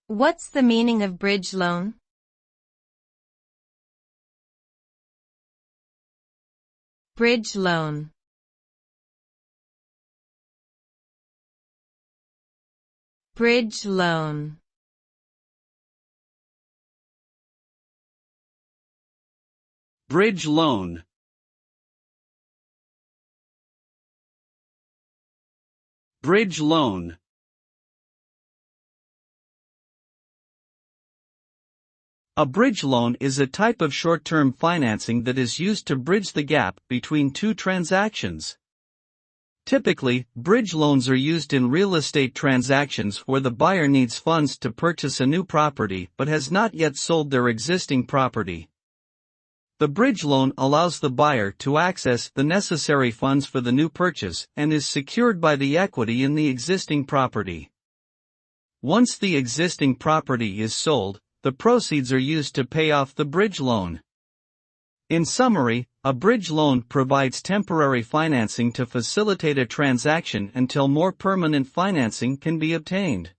What's the meaning of bridge loan? Bridge loan. Bridge loan. Bridge loan. Bridge loan. A bridge loan is a type of short-term financing that is used to bridge the gap between two transactions. Typically, bridge loans are used in real estate transactions where the buyer needs funds to purchase a new property but has not yet sold their existing property. The bridge loan allows the buyer to access the necessary funds for the new purchase and is secured by the equity in the existing property. Once the existing property is sold, the proceeds are used to pay off the bridge loan. In summary, a bridge loan provides temporary financing to facilitate a transaction until more permanent financing can be obtained.